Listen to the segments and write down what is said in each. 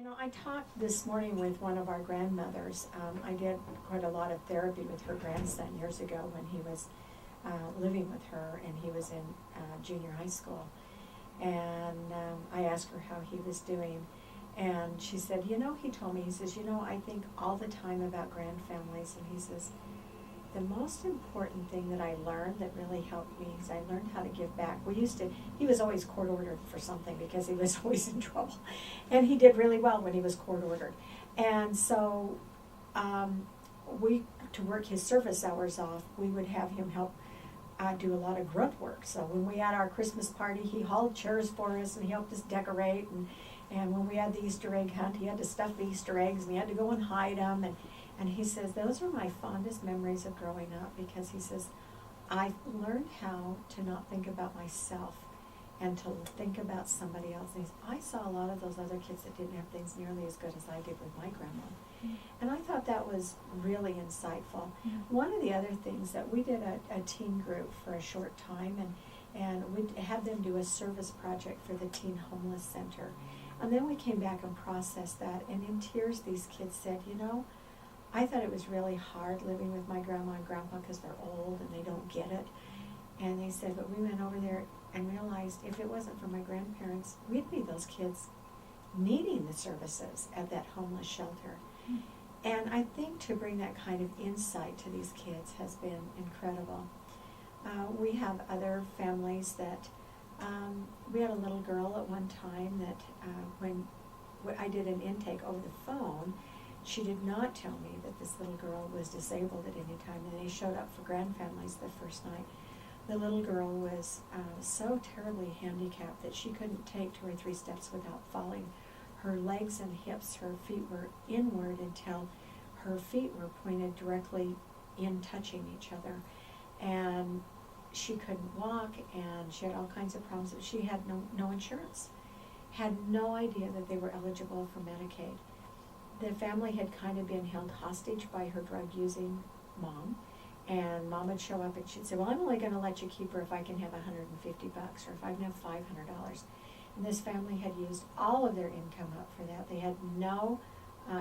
I talked this morning with one of our grandmothers. I did quite a lot of therapy with her grandson years ago when he was living with her and he was in junior high school. And I asked her how he was doing. And she said, he told me, he says, I think all the time about grandfamilies. And he says, the most important thing that I learned that really helped me is I learned how to give back. He was always court ordered for something because he was always in trouble. And he did really well when he was court ordered. And so to work his service hours off, we would have him help do a lot of grunt work. So when we had our Christmas party, he hauled chairs for us and he helped us decorate. And when we had the Easter egg hunt, he had to stuff the Easter eggs and he had to go and hide them. And he says, those are my fondest memories of growing up, because he says, I learned how to not think about myself and to think about somebody else. And I saw a lot of those other kids that didn't have things nearly as good as I did with my grandma. Mm-hmm. And I thought that was really insightful. Mm-hmm. One of the other things that we did a teen group for a short time, and we had them do a service project for the Teen Homeless Center. And then we came back and processed that, and in tears these kids said, I thought it was really hard living with my grandma and grandpa because they're old and they don't get it. And they said, but we went over there and realized if it wasn't for my grandparents, we'd be those kids needing the services at that homeless shelter. Mm-hmm. And I think to bring that kind of insight to these kids has been incredible. We have other families that, we had a little girl at one time that when I did an intake over the phone, she did not tell me that this little girl was disabled at any time. And they showed up for Grandfamilies the first night. The little girl was so terribly handicapped that she couldn't take 2 or 3 steps without falling. Her legs and hips, her feet were inward until her feet were pointed directly in, touching each other. And she couldn't walk, and she had all kinds of problems. She had no insurance, had no idea that they were eligible for Medicaid. The family had kind of been held hostage by her drug-using mom, and mom would show up and she'd say, well, I'm only going to let you keep her if I can have $150 or if I can have $500. And this family had used all of their income up for that. They had no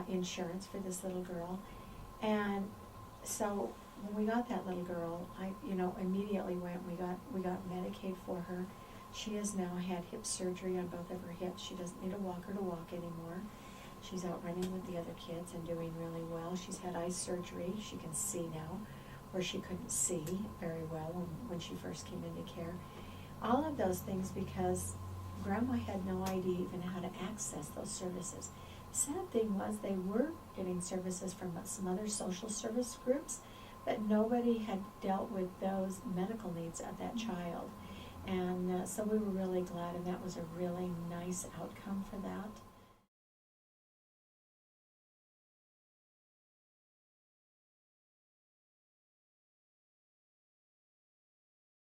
insurance for this little girl. And so when we got that little girl, I immediately went, we got Medicaid for her. She has now had hip surgery on both of her hips. She doesn't need a walker to walk anymore. She's out running with the other kids and doing really well. She's had eye surgery. She can see now, where she couldn't see very well when she first came into care. All of those things because Grandma had no idea even how to access those services. The sad thing was they were getting services from some other social service groups, but nobody had dealt with those medical needs of that child. And so we were really glad, and that was a really nice outcome for that.